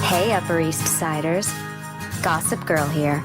Hey, Upper East Siders. Gossip Girl here.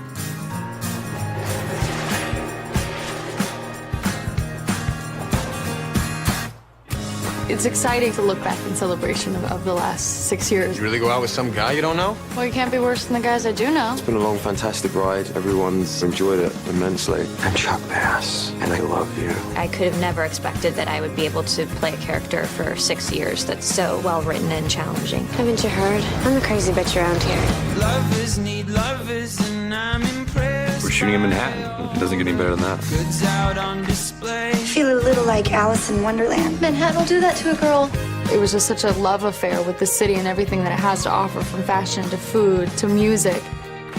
It's exciting to look back in celebration of the last 6 years. You really go out with some guy you don't know? Well, you can't be worse than the guys I do know. It's been a long, fantastic ride. Everyone's enjoyed it immensely. I'm Chuck Bass, and I love you. I could have never expected that I would be able to play a character for 6 years that's so well written and challenging. Haven't you heard? I'm the crazy bitch around here. Lovers need lovers, and I'm impressed. We're shooting in Manhattan. It doesn't get any better than that. Goods out on display. I feel a little like Alice in Wonderland. Manhattan will do that to a girl. It was just such a love affair with the city and everything that it has to offer, from fashion to food to music.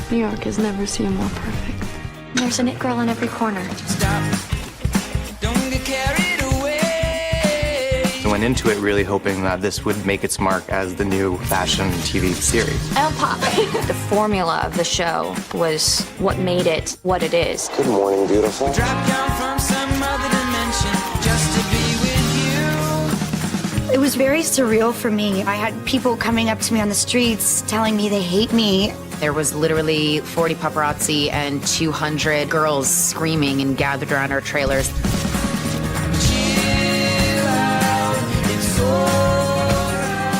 New York has never seemed more perfect. There's an it girl in every corner. Stop. Don't get carried away. I went into it really hoping that this would make its mark as the new fashion TV series. I'll pop. The formula of the show was what made it what it is. Good morning, beautiful. Drop down from some other dimension just to be with you. It was very surreal for me. I had people coming up to me on the streets telling me they hate me. There was literally 40 paparazzi and 200 girls screaming and gathered around our trailers.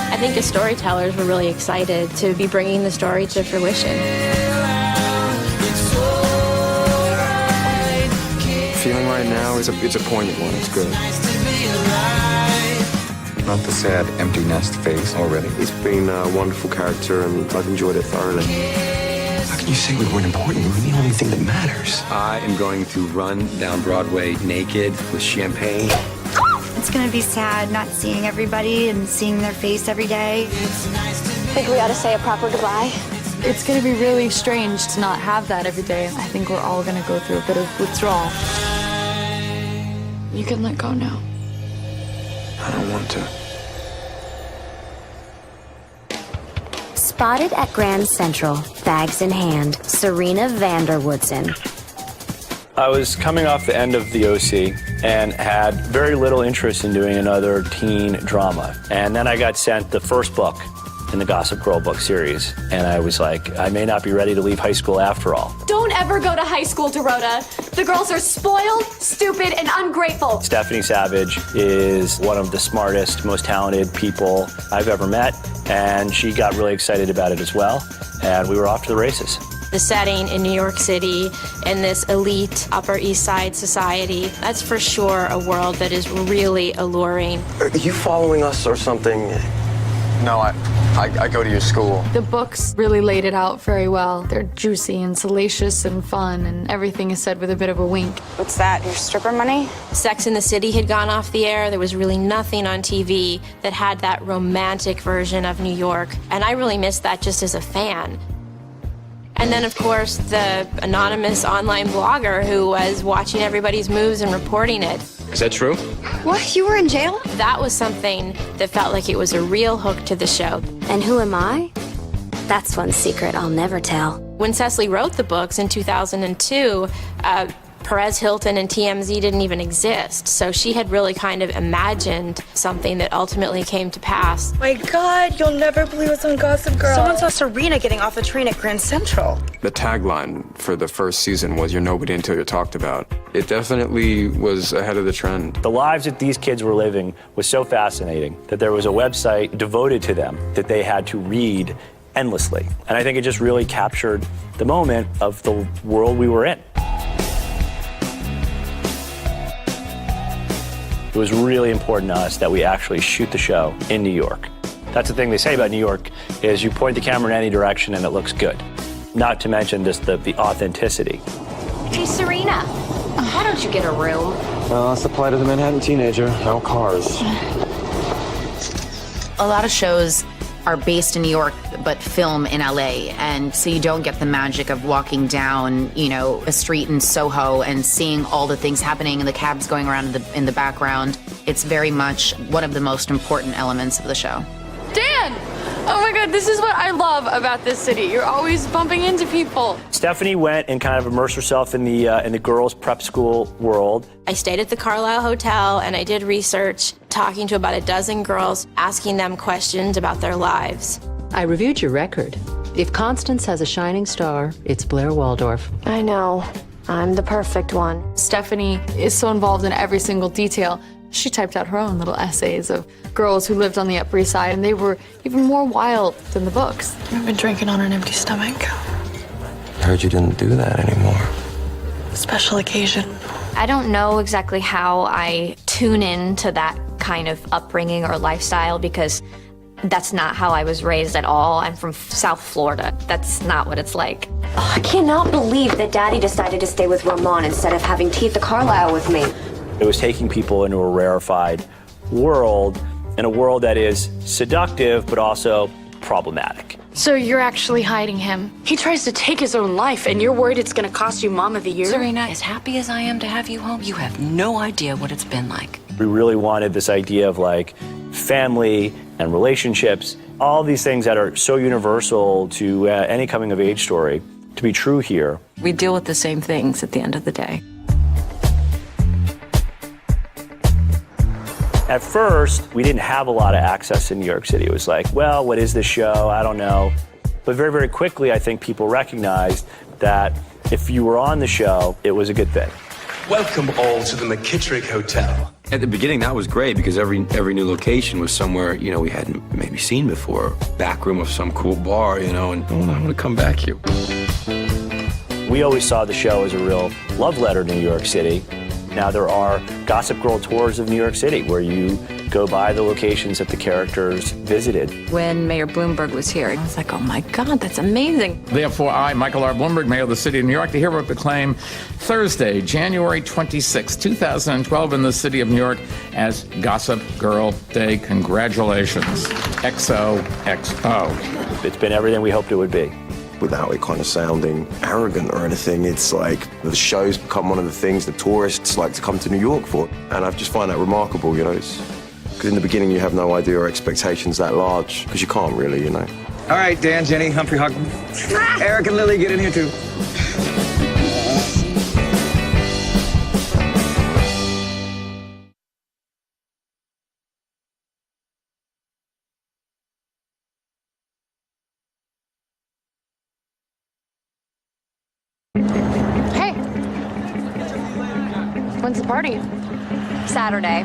I think as storytellers, we're really excited to be bringing the story to fruition. Feeling right now is it's a poignant one. It's good. Not the sad, empty nest face already. It's been a wonderful character, and I've enjoyed it thoroughly. How can you say we weren't important? We're the only thing that matters. I am going to run down Broadway naked with champagne. It's gonna be sad not seeing everybody and seeing their face every day. Think we ought to say a proper goodbye? It's going to be really strange to not have that every day. I think we're all going to go through a bit of withdrawal. You can let go now. I don't want to. Spotted at Grand Central, bags in hand, Serena Vanderwoodson. I was coming off the end of the OC and had very little interest in doing another teen drama. And then I got sent the first book in the Gossip Girl book series. And I was like, I may not be ready to leave high school after all. Don't ever go to high school, Dorota. The girls are spoiled, stupid, and ungrateful. Stephanie Savage is one of the smartest, most talented people I've ever met. And she got really excited about it as well. And we were off to the races. The setting in New York City and this elite Upper East Side society, that's for sure a world that is really alluring. Are you following us or something? No, I go to your school. The books really laid it out very well. They're juicy and salacious and fun, and everything is said with a bit of a wink. What's that, your stripper money? Sex and the City had gone off the air. There was really nothing on TV that had that romantic version of New York, and I really missed that just as a fan. And then, of course, the anonymous online blogger who was watching everybody's moves and reporting it. Is that true? What? You were in jail? That was something that felt like it was a real hook to the show. And who am I? That's one secret I'll never tell. When Cecily wrote the books in 2002, Perez Hilton and TMZ didn't even exist. So she had really kind of imagined something that ultimately came to pass. My God, you'll never believe what's on Gossip Girl. Someone saw Serena getting off the train at Grand Central. The tagline for the first season was "You're nobody until you're talked about." It definitely was ahead of the trend. The lives that these kids were living was so fascinating that there was a website devoted to them that they had to read endlessly. And I think it just really captured the moment of the world we were in. It was really important to us that we actually shoot the show in New York. That's the thing they say about New York, is you point the camera in any direction and it looks good. Not to mention just the authenticity. Hey, Serena, why don't you get a room? Well, that's the plight of the Manhattan teenager. No cars. A lot of shows are based in New York but film in LA, and so you don't get the magic of walking down, you know, a street in Soho and seeing all the things happening and the cabs going around in the background. It's very much one of the most important elements of the show. Dan! Oh my God, this is what I love about this city. You're always bumping into people. Stephanie went and kind of immersed herself in the girls' prep school world. I stayed at the Carlisle Hotel and I did research, talking to about a dozen girls, asking them questions about their lives. I reviewed your record. If Constance has a shining star, it's Blair Waldorf. I know. I'm the perfect one. Stephanie is so involved in every single detail. She typed out her own little essays of girls who lived on the Upper East Side, and they were even more wild than the books. I've been drinking on an empty stomach. I heard you didn't do that anymore. Special occasion. I don't know exactly how I tune in to that kind of upbringing or lifestyle because that's not how I was raised at all. I'm from South Florida. That's not what it's like. Oh, I cannot believe that Daddy decided to stay with Ramon instead of having Teetha Carlisle with me. It was taking people into a rarefied world, and a world that is seductive but also problematic. So you're actually hiding him. He tries to take his own life, and you're worried it's going to cost you Mom of the Year? Serena, as happy as I am to have you home, you have no idea what it's been like. We really wanted this idea of like family and relationships, all these things that are so universal to any coming of age story to be true here. We deal with the same things at the end of the day. At first, we didn't have a lot of access in New York City. It was like, well, what is this show? I don't know. But very, very quickly, I think people recognized that if you were on the show, it was a good thing. Welcome all to the McKittrick Hotel. At the beginning, that was great because every new location was somewhere, you know, we hadn't maybe seen before. Back room of some cool bar, you know, and I want to come back here. We always saw the show as a real love letter to New York City. Now there are Gossip Girl tours of New York City where you go by the locations that the characters visited. When Mayor Bloomberg was here, I was like, oh my God, that's amazing. Therefore, I, Michael R. Bloomberg, Mayor of the City of New York, the hero of the claim, Thursday, January 26, 2012, in the City of New York as Gossip Girl Day. Congratulations. XOXO. It's been everything we hoped it would be. Without it kind of sounding arrogant or anything, it's like the show's become one of the things that tourists like to come to New York for. And I just find that remarkable, you know. Because in the beginning you have no idea or expectations that large, because you can't really, you know. All right, Dan, Jenny, Humphrey, Hug. Eric and Lily, get in here too. When's the party? Saturday.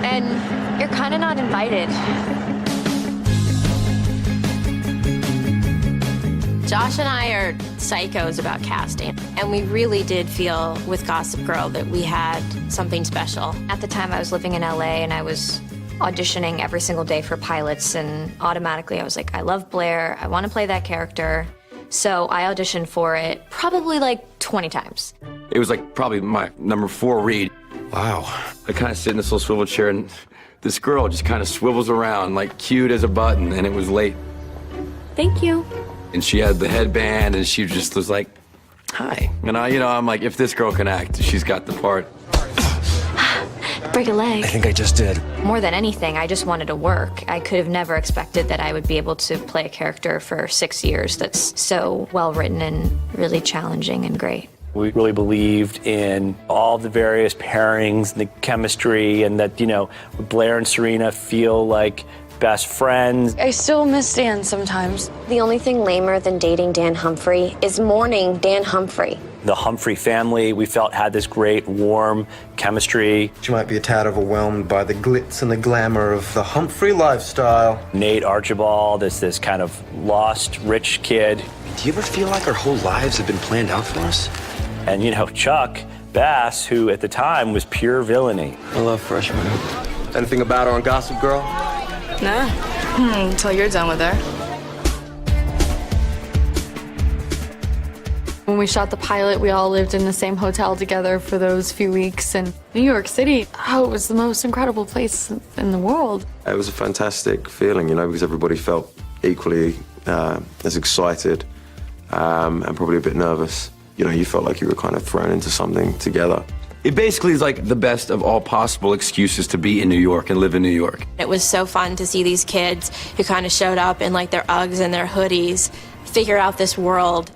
And you're kind of not invited. Josh and I are psychos about casting, and we really did feel with Gossip Girl that we had something special. At the time, I was living in LA, and I was auditioning every single day for pilots, and automatically I was like, I love Blair, I want to play that character. So I auditioned for it probably like 20 times. It was like probably my number 4 read. Wow. I kind of sit in this little swivel chair and this girl just kind of swivels around like cute as a button, and it was late. Thank you. And she had the headband and she just was like, hi. And I'm like, if this girl can act, she's got the part. Break a leg. I think I just did. More than anything, I just wanted to work. I could have never expected that I would be able to play a character for 6 years that's so well written and really challenging and great. We really believed in all the various pairings, the chemistry, and that, Blair and Serena feel like best friends. I still miss Dan sometimes. The only thing lamer than dating Dan Humphrey is mourning Dan Humphrey. The Humphrey family, we felt, had this great, warm chemistry. She might be a tad overwhelmed by the glitz and the glamour of the Humphrey lifestyle. Nate Archibald is this kind of lost, rich kid. Do you ever feel like our whole lives have been planned out for us? And, Chuck Bass, who at the time was pure villainy. I love freshmen. Anything about her on Gossip Girl? Nah, until you're done with her. When we shot the pilot, we all lived in the same hotel together for those few weeks. And New York City, it was the most incredible place in the world. It was a fantastic feeling, because everybody felt equally as excited and probably a bit nervous. You felt like you were kind of thrown into something together. It basically is like the best of all possible excuses to be in New York and live in New York. It was so fun to see these kids who kind of showed up in like their Uggs and their hoodies figure out this world.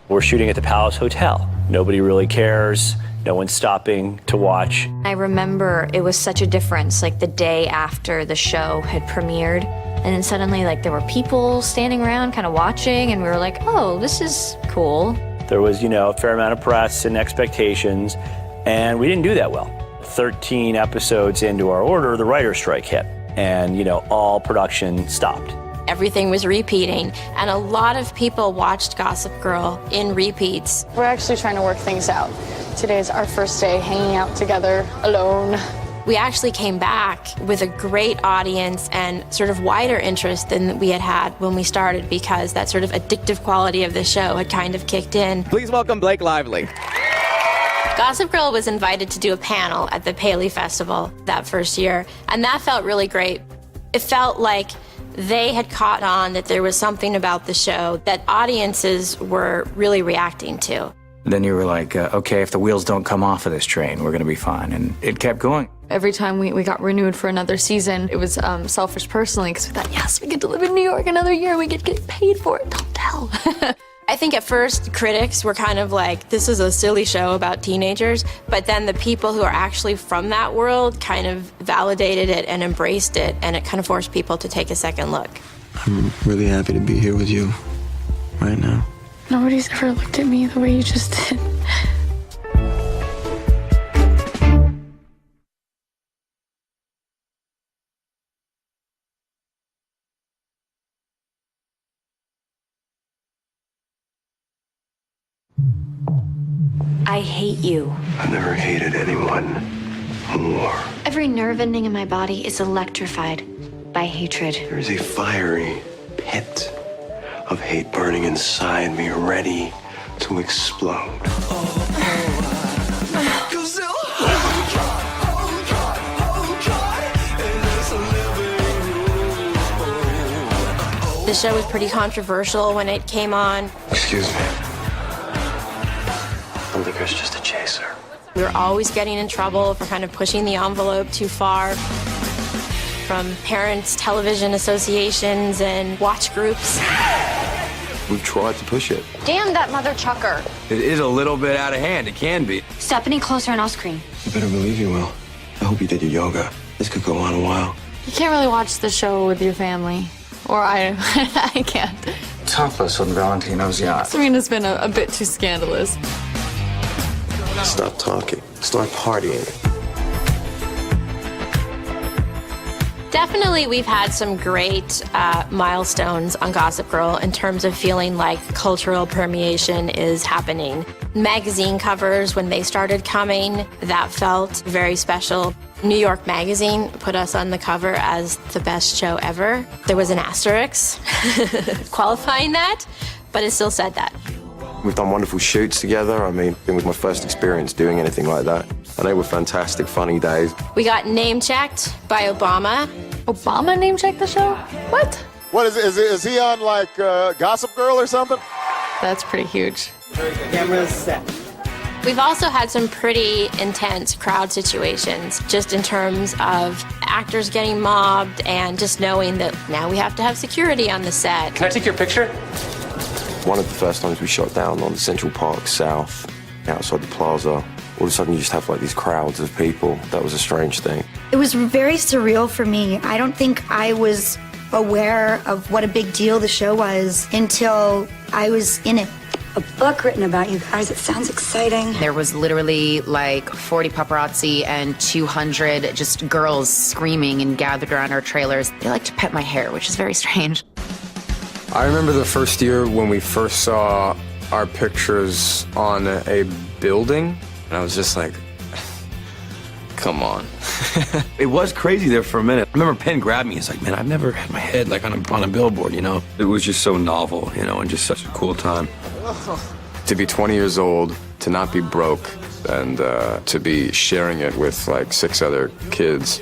We're shooting at the Palace Hotel. Nobody really cares. No one's stopping to watch. I remember it was such a difference, like the day after the show had premiered. And then suddenly, like, there were people standing around kind of watching, and we were like, oh, this is cool. There was, a fair amount of press and expectations, and we didn't do that well. 13 episodes into our order, the writer's strike hit, and, all production stopped. Everything was repeating, and a lot of people watched Gossip Girl in repeats. We're actually trying to work things out. Today's our first day hanging out together alone. We actually came back with a great audience and sort of wider interest than we had had when we started, because that sort of addictive quality of the show had kind of kicked in. Please welcome Blake Lively. Gossip Girl was invited to do a panel at the Paley Festival that first year, and that felt really great. It felt like they had caught on that there was something about the show that audiences were really reacting to. Then you were like, okay, if the wheels don't come off of this train, we're going to be fine. And it kept going. Every time we got renewed for another season, it was selfish personally, because we thought, yes, we get to live in New York another year. We get to get paid for it. Don't tell. I think at first critics were kind of like, this is a silly show about teenagers. But then the people who are actually from that world kind of validated it and embraced it. And it kind of forced people to take a second look. I'm really happy to be here with you right now. Nobody's ever looked at me the way you just did. I hate you. I've never hated anyone more. Every nerve ending in my body is electrified by hatred. There's a fiery pit of hate burning inside me, ready to explode. The show was pretty controversial when it came on. Excuse me. I think there's just a chaser. We were always getting in trouble for kind of pushing the envelope too far. From parents, television associations, and watch groups. We've tried to push it. Damn that mother chucker. It is a little bit out of hand. It can be. Step any closer and I'll scream. You better believe you will. I hope you did your yoga. This could go on a while. You can't really watch the show with your family. Or I can't. Topless on Valentino's yacht. Serena's been a bit too scandalous. Stop talking. Start partying. Definitely, we've had some great milestones on Gossip Girl in terms of feeling like cultural permeation is happening. Magazine covers, when they started coming, that felt very special. New York Magazine put us on the cover as the best show ever. There was an asterisk qualifying that, but it still said that. We've done wonderful shoots together. I mean, it was my first experience doing anything like that. And they were fantastic, funny days. We got name-checked by Obama. Obama name-checked the show? What? What is he on like Gossip Girl or something? That's pretty huge. Camera's set. We've also had some pretty intense crowd situations, just in terms of actors getting mobbed and just knowing that now we have to have security on the set. Can I take your picture? One of the first times we shot down on Central Park South, outside the plaza, all of a sudden you just have like these crowds of people. That was a strange thing. It was very surreal for me. I don't think I was aware of what a big deal the show was until I was in it. A book written about you guys. It sounds exciting. There was literally like 40 paparazzi and 200 just girls screaming and gathered around our trailers. They like to pet my hair, which is very strange. I remember the first year when we first saw our pictures on a building, and I was just like, come on. It was crazy there for a minute. I remember Penn grabbed me. He's like, man, I've never had my head like on a billboard, you know? It was just so novel, you know, and just such a cool time. To be 20 years old, to not be broke, and to be sharing it with like 6 other kids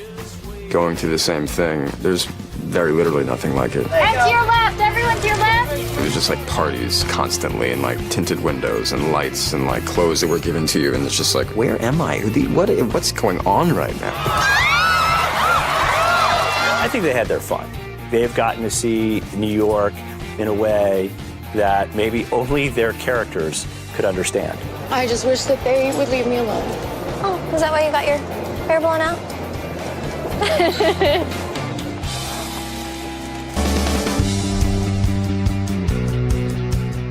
going through the same thing, there's very literally nothing like it. And to your left, everyone to your left. It was just like parties constantly, and like tinted windows and lights and like clothes that were given to you, and it's just like, where am I? What's going on right now? I think they had their fun. They've gotten to see New York in a way that maybe only their characters could understand. I just wish that they would leave me alone. Oh, is that why you got your hair blown out?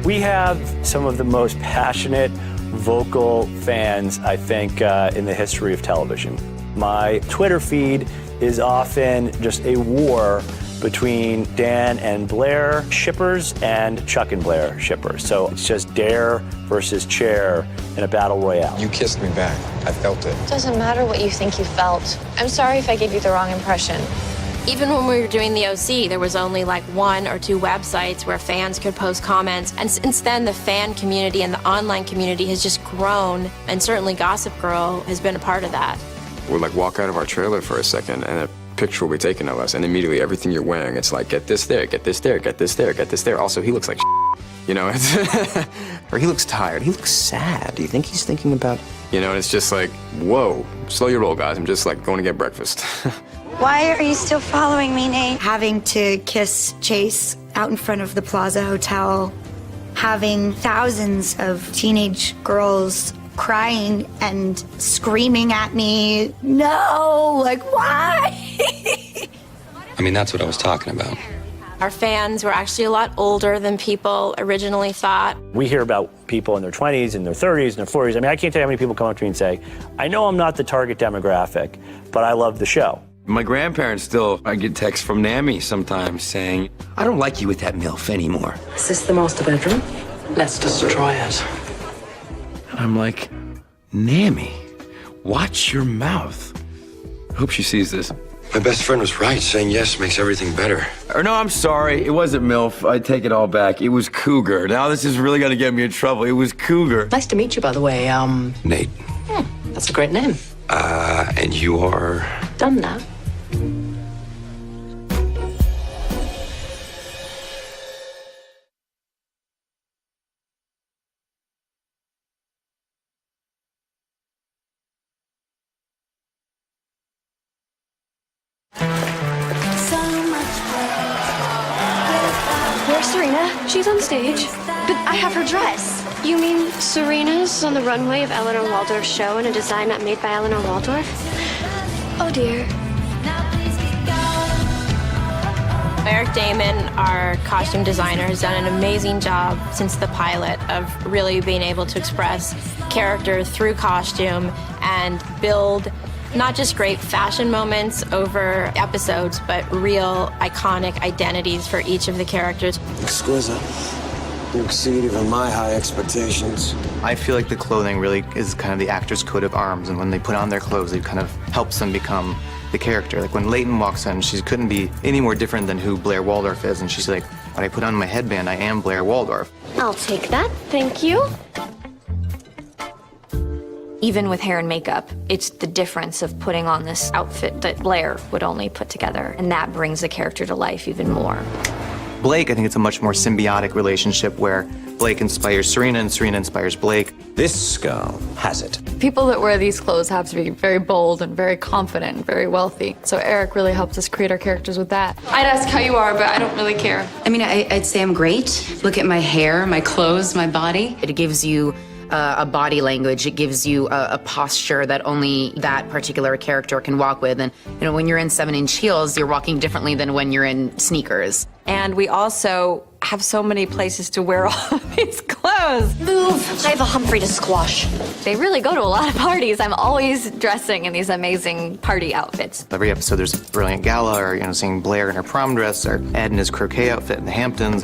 We have some of the most passionate, vocal fans, I think, in the history of television. My Twitter feed is often just a war between Dan and Blair shippers and Chuck and Blair shippers. So it's just Dare versus Chair in a battle royale. You kissed me back. I felt it. Doesn't matter what you think you felt. I'm sorry if I gave you the wrong impression. Even when we were doing the OC, there was only like 1 or 2 websites where fans could post comments. And since then, the fan community and the online community has just grown. And certainly Gossip Girl has been a part of that. We'll like walk out of our trailer for a second and a picture will be taken of us, and immediately everything you're wearing, it's like, get this there, get this there, get this there, get this there. Also, he looks like you know, or he looks tired, he looks sad. Do you think he's thinking about, you know, and it's just like, whoa, slow your roll, guys. I'm just like going to get breakfast. Why are you still following me, Nate? Having to kiss Chase out in front of the Plaza Hotel, having thousands of teenage girls crying and screaming at me, no, like, why? I mean, that's what I was talking about. Our fans were actually a lot older than people originally thought. We hear about people in their 20s and their 30s and their 40s. I mean, I can't tell you how many people come up to me and say, I know I'm not the target demographic, but I love the show. My grandparents still, I get texts from Nammy sometimes saying, I don't like you with that MILF anymore. Is this the master bedroom? Let's destroy it. And I'm like, Nammy, watch your mouth. I hope she sees this. My best friend was right, saying yes makes everything better. Or no, I'm sorry, it wasn't MILF. I take it all back. It was Cougar. Now this is really gonna get me in trouble. It was Cougar. Nice to meet you, by the way. Nate. That's a great name. And you are? Done now. Where's Serena? She's on stage. But I have her dress. You mean Serena's on the runway of Eleanor Waldorf's show in a design not made by Eleanor Waldorf? Oh dear. Eric Damon, our costume designer, has done an amazing job since the pilot of really being able to express character through costume and build not just great fashion moments over episodes, but real iconic identities for each of the characters. Exquisite. You exceed even my high expectations. I feel like the clothing really is kind of the actor's coat of arms, and when they put on their clothes, it kind of helps them become the character. Like when Leighton walks in, she couldn't be any more different than who Blair Waldorf is, and she's like, when I put on my headband, I am Blair Waldorf. I'll take that, thank you. Even with hair and makeup, it's the difference of putting on this outfit that Blair would only put together, and that brings the character to life even more. Blake, I think it's a much more symbiotic relationship where Blake inspires Serena and Serena inspires Blake. This girl has it. People that wear these clothes have to be very bold and very confident and very wealthy. So Eric really helped us create our characters with that. I'd ask how you are, but I don't really care. I mean, I'd say I'm great. Look at my hair, my clothes, my body. It gives you a body language. It gives you a posture that only that particular character can walk with. And you know, when you're in 7-inch heels, you're walking differently than when you're in sneakers. And we also have so many places to wear all of these clothes. Move! I have a Humphrey to squash. They really go to a lot of parties. I'm always dressing in these amazing party outfits. Every episode there's a brilliant gala, or, you know, seeing Blair in her prom dress, or Ed in his croquet outfit in the Hamptons.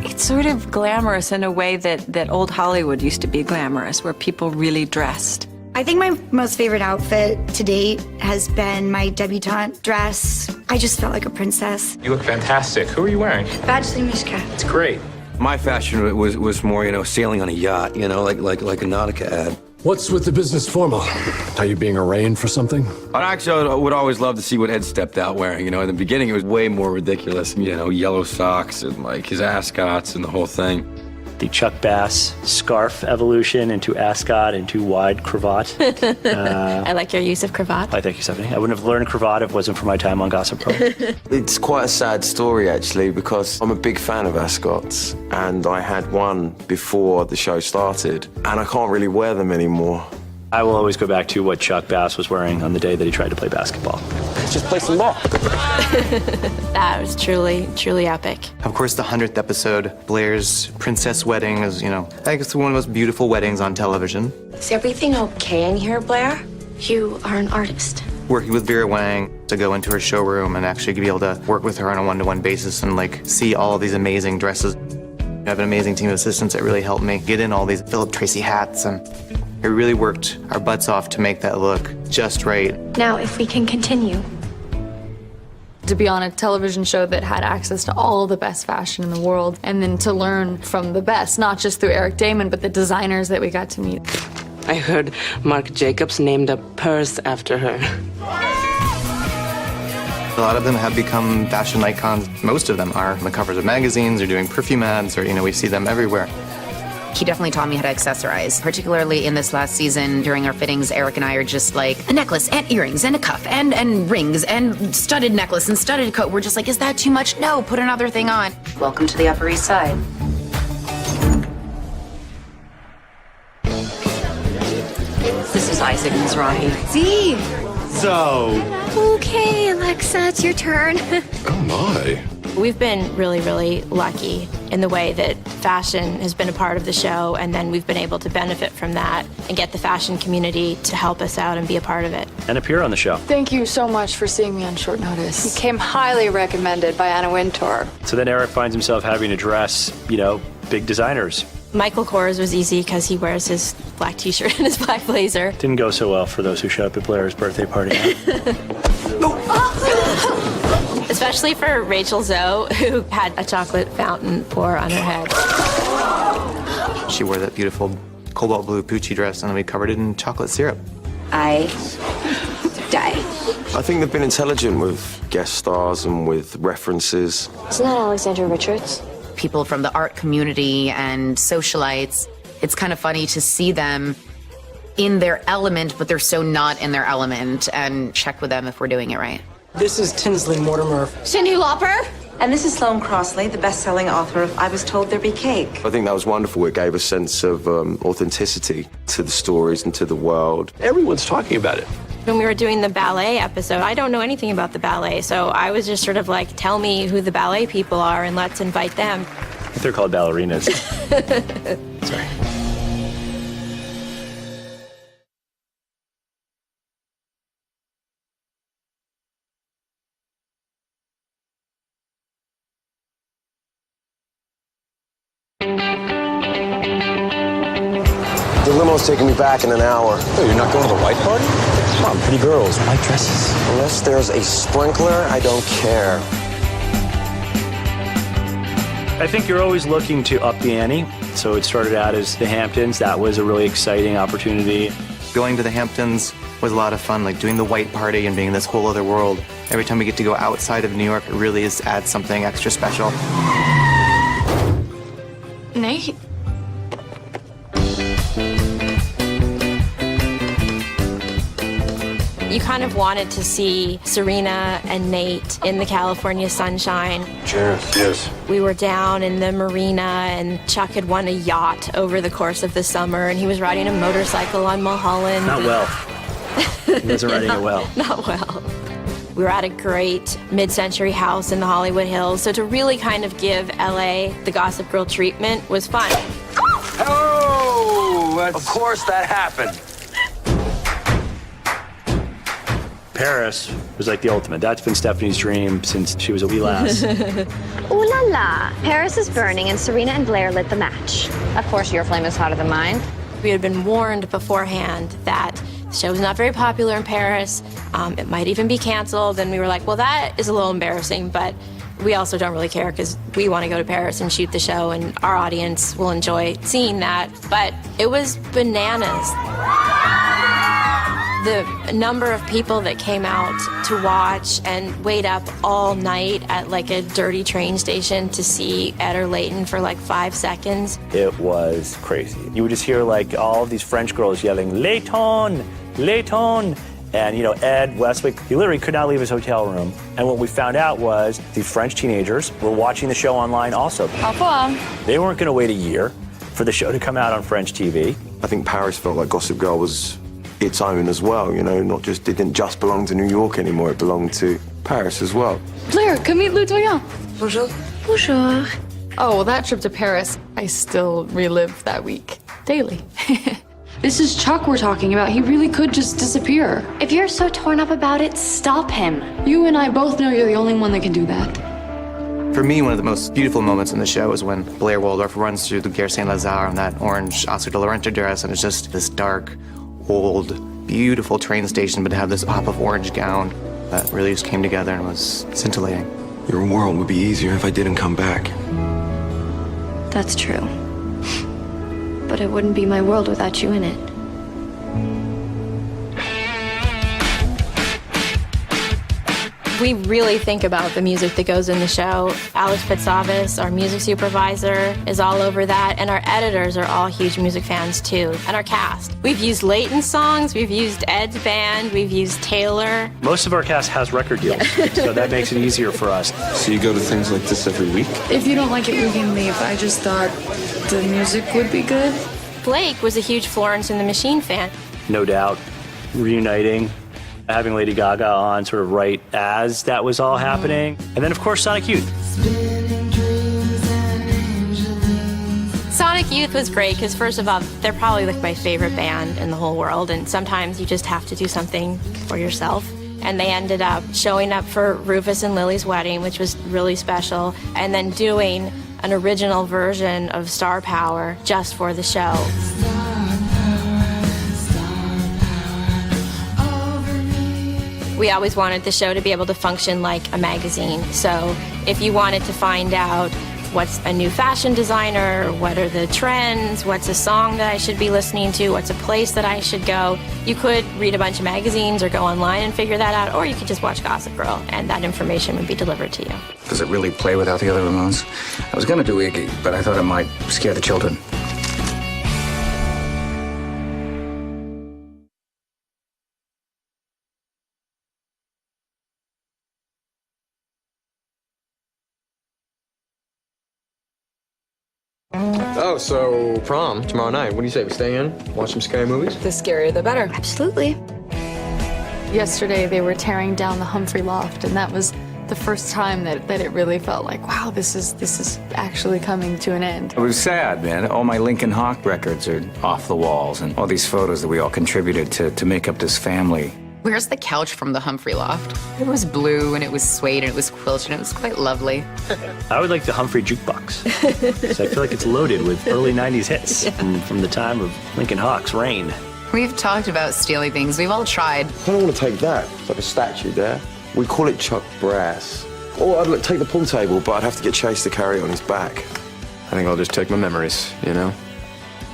It's sort of glamorous in a way that old Hollywood used to be glamorous, where people really dressed. I think my most favorite outfit to date has been my debutante dress. I just felt like a princess. You look fantastic. Who are you wearing? Bachelor Mishka. It's great. My fashion was more, you know, sailing on a yacht, you know, like a Nautica ad. What's with the business formal? Are you being arraigned for something? I would always love to see what Ed stepped out wearing. You know, in the beginning it was way more ridiculous. You know, yellow socks and like his ascots and the whole thing. The Chuck Bass scarf evolution into ascot into wide cravat. I like your use of cravat. I thank you, Stephanie. I wouldn't have learned cravat if it wasn't for my time on Gossip Girl. It's quite a sad story, actually, because I'm a big fan of ascots, and I had one before the show started, and I can't really wear them anymore. I will always go back to what Chuck Bass was wearing on the day that he tried to play basketball. Just play some ball. That was truly, truly epic. Of course, the 100th episode, Blair's princess wedding is, I guess one of the most beautiful weddings on television. Is everything okay in here, Blair? You are an artist. Working with Vera Wang to go into her showroom and actually be able to work with her on a one-to-one basis and see all of these amazing dresses. I have an amazing team of assistants that really helped me get in all these Philip Tracy hats, and we really worked our butts off to make that look just right. Now, if we can continue. To be on a television show that had access to all the best fashion in the world, and then to learn from the best, not just through Eric Damon, but the designers that we got to meet. I heard Marc Jacobs named a purse after her. A lot of them have become fashion icons. Most of them are on the covers of magazines or doing perfume ads, or we see them everywhere. He definitely taught me how to accessorize, particularly in this last season during our fittings. Eric and I are just like, a necklace and earrings and a cuff and rings and studded necklace and studded coat. We're just like, is that too much? No, put another thing on. Welcome to the Upper East Side. This is Isaac Mizrahi. Z. So. Okay, Alexa, it's your turn. Oh my. We've been really, really lucky in the way that fashion has been a part of the show, and then we've been able to benefit from that and get the fashion community to help us out and be a part of it. And appear on the show. Thank you so much for seeing me on short notice. You came highly recommended by Anna Wintour. So then Eric finds himself having to dress, big designers. Michael Kors was easy because he wears his black t-shirt and his black blazer. Didn't go so well for those who showed up at Blair's birthday party. Especially for Rachel Zoe, who had a chocolate fountain pour on her head. She wore that beautiful cobalt blue Pucci dress, and then we covered it in chocolate syrup. I die. I think they've been intelligent with guest stars and with references. Isn't that Alexandra Richards? People from the art community and socialites. It's kind of funny to see them in their element, but they're so not in their element, and check with them if we're doing it right. This is Tinsley Mortimer. Cyndi Lauper. And this is Sloane Crossley, the best-selling author of I Was Told There'd Be Cake. I think that was wonderful. It gave a sense of authenticity to the stories and to the world. Everyone's talking about it. When we were doing the ballet episode, I don't know anything about the ballet, so I was just sort of like, tell me who the ballet people are and let's invite them. I think they're called ballerinas. Sorry. The limo's taking me back in an hour. Oh, you're not going to the white party? Come on, pretty girls, white dresses. Unless there's a sprinkler, I don't care. I think you're always looking to up the ante. So it started out as the Hamptons. That was a really exciting opportunity. Going to the Hamptons was a lot of fun, doing the white party and being in this whole other world. Every time we get to go outside of New York, it really adds something extra special. Nate? You kind of wanted to see Serena and Nate in the California sunshine. Cheers. Yes. We were down in the marina, and Chuck had won a yacht over the course of the summer, and he was riding a motorcycle on Mulholland. Not well. He wasn't riding it well. Not well. We were at a great mid-century house in the Hollywood Hills, so to really kind of give LA the Gossip Girl treatment was fun. Oh, of course that happened. Paris was like the ultimate. That's been Stephanie's dream since she was a wee lass. Ooh la la. Paris is burning and Serena and Blair lit the match. Of course, your flame is hotter than mine. We had been warned beforehand that the show was not very popular in Paris. It might even be canceled. And we were like, well, that is a little embarrassing, but we also don't really care because we want to go to Paris and shoot the show, and our audience will enjoy seeing that. But it was bananas. The number of people that came out to watch and wait up all night at a dirty train station to see Ed or Leighton for 5 seconds. It was crazy. You would just hear all of these French girls yelling, Leighton, Leighton. And, Ed Westwick, he literally could not leave his hotel room. And what we found out was these French teenagers were watching the show online also. How fun. They weren't going to wait a year for the show to come out on French TV. I think Paris felt like Gossip Girl was its own as well, you know, not just, it didn't just belong to New York anymore, it belonged to Paris as well. Blair, come meet Lou Doyen. Bonjour. Bonjour. Oh, well, that trip to Paris, I still relive that week daily. This is Chuck we're talking about. He really could just disappear. If you're so torn up about it, stop him. You and I both know you're the only one that can do that. For me, one of the most beautiful moments in the show is when Blair Waldorf runs through the Gare Saint-Lazare in that orange Oscar de la Renta dress, and it's just this dark, old, beautiful train station, but to have this pop of orange gown that really just came together and was scintillating. Your world would be easier if I didn't come back. That's true. But it wouldn't be my world without you in it. We really think about the music that goes in the show. Alex Pitsavis, our music supervisor, is all over that, and our editors are all huge music fans too, and our cast. We've used Leighton's songs, we've used Ed's band, we've used Taylor. Most of our cast has record deals, so that makes it easier for us. So you go to things like this every week? If you don't like it, we can leave. I just thought the music would be good. Blake was a huge Florence and the Machine fan. No doubt, reuniting, having Lady Gaga on sort of right as that was all happening. And then, of course, Sonic Youth. Sonic Youth was great because, first of all, they're probably like my favorite band in the whole world, and sometimes you just have to do something for yourself. And they ended up showing up for Rufus and Lily's wedding, which was really special, and then doing an original version of Star Power just for the show. We always wanted the show to be able to function like a magazine. So if you wanted to find out what's a new fashion designer, what are the trends, what's a song that I should be listening to, what's a place that I should go, you could read a bunch of magazines or go online and figure that out, or you could just watch Gossip Girl and that information would be delivered to you. Does it really play without the other Ramones? I was gonna do Iggy, but I thought it might scare the children. Oh, so prom tomorrow night. What do you say? We stay in, watch some scary movies? The scarier, the better. Absolutely. Yesterday, they were tearing down the Humphrey Loft, and that was the first time that it really felt like, wow, this is actually coming to an end. It was sad, man. All my Lincoln Hawk records are off the walls, and all these photos that we all contributed to make up this family. Where's the couch from the Humphrey Loft? It was blue, and it was suede, and it was quilted, and it was quite lovely. I would like the Humphrey jukebox. So I feel like it's loaded with early 90s hits from the time of Lincoln Hawk's reign. We've talked about stealing things. We've all tried. I don't want to take that. It's like a statue there. We call it Chuck Brass. Or I'd take the pool table, but I'd have to get Chase to carry it on his back. I think I'll just take my memories, you know?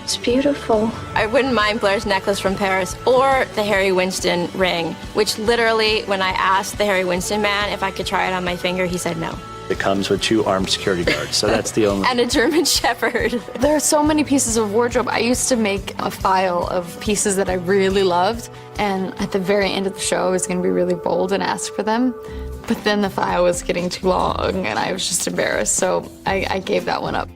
It's beautiful. I wouldn't mind Blair's necklace from Paris or the Harry Winston ring, which literally, when I asked the Harry Winston man if I could try it on my finger, he said no. It comes with 2 armed security guards, so that's the only... And a German Shepherd. There are so many pieces of wardrobe. I used to make a file of pieces that I really loved, and at the very end of the show, I was going to be really bold and ask for them. But then the file was getting too long, and I was just embarrassed, so I gave that one up.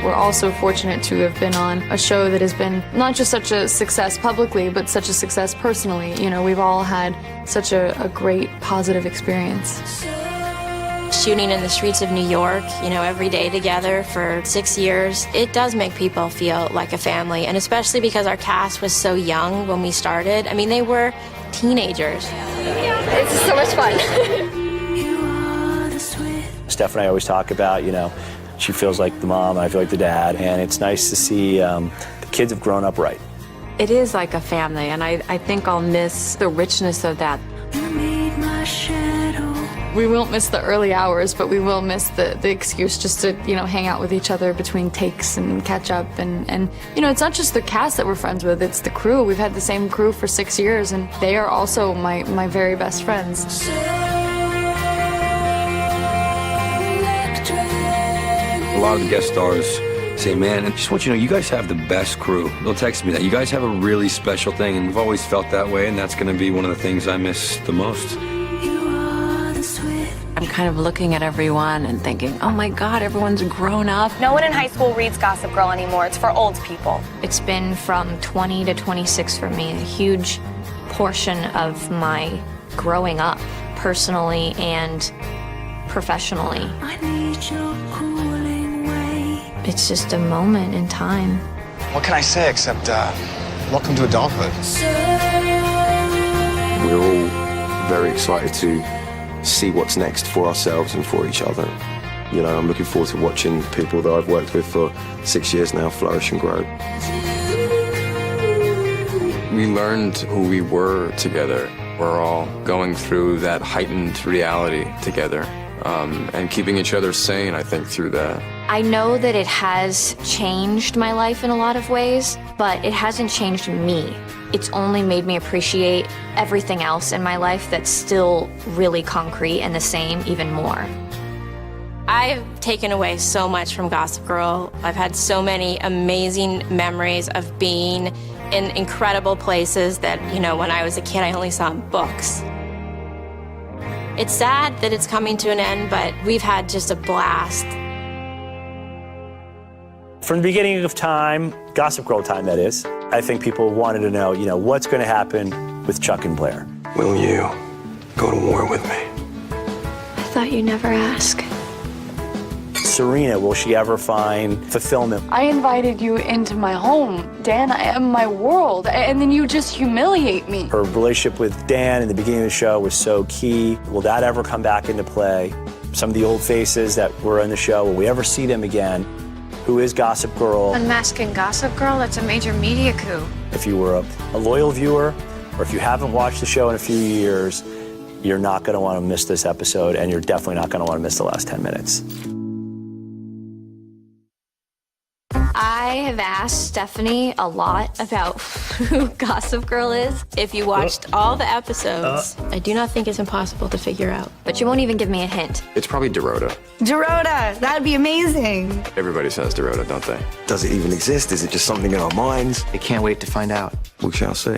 We're also fortunate to have been on a show that has been not just such a success publicly, but such a success personally. You know, we've all had such a great positive experience. Shooting in the streets of New York, you know, every day together for 6 years, it does make people feel like a family, and especially because our cast was so young when we started. I mean, they were teenagers. It's so much fun. Steph and I always talk about, you know, she feels like the mom, I feel like the dad, and it's nice to see the kids have grown up right. It is like a family, and I think I'll miss the richness of that. We won't miss the early hours, but we will miss the excuse just to, you know, hang out with each other between takes and catch up. And you know, it's not just the cast that we're friends with, it's the crew. We've had the same crew for 6 years, and they are also my very best friends. A lot of the guest stars say, man, I just want you to know, you guys have the best crew. They'll text me that. You guys have a really special thing, and we've always felt that way, and that's going to be one of the things I miss the most. I'm kind of looking at everyone and thinking, oh my God, everyone's grown up. No one in high school reads Gossip Girl anymore. It's for old people. It's been from 20 to 26 for me, a huge portion of my growing up, personally and professionally. It's just a moment in time. What can I say except, welcome to adulthood. We're all very excited to see what's next for ourselves and for each other. You know, I'm looking forward to watching people that I've worked with for 6 years now flourish and grow. We learned who we were together. We're all going through that heightened reality together, and keeping each other sane, I think, through that. I know that it has changed my life in a lot of ways, but it hasn't changed me. It's only made me appreciate everything else in my life that's still really concrete and the same even more. I've taken away so much from Gossip Girl. I've had so many amazing memories of being in incredible places that, you know, when I was a kid, I only saw in books. It's sad that it's coming to an end, but we've had just a blast. From the beginning of time, Gossip Girl time that is, I think people wanted to know, you know, what's going to happen with Chuck and Blair. Will you go to war with me? I thought you'd never ask. Serena, will she ever find fulfillment? I invited you into my home. Dan, I am my world. And then you just humiliate me. Her relationship with Dan in the beginning of the show was so key. Will that ever come back into play? Some of the old faces that were in the show, will we ever see them again? Who is Gossip Girl? Unmasking Gossip Girl? That's a major media coup. If you were a loyal viewer, or if you haven't watched the show in a few years, you're not going to want to miss this episode, and you're definitely not going to want to miss the last 10 minutes. I have asked Stephanie a lot about who Gossip Girl is. If you watched all the episodes, I do not think it's impossible to figure out. But you won't even give me a hint. It's probably Dorota. Dorota, that'd be amazing. Everybody says Dorota, don't they? Does it even exist? Is it just something in our minds? I can't wait to find out. We shall see.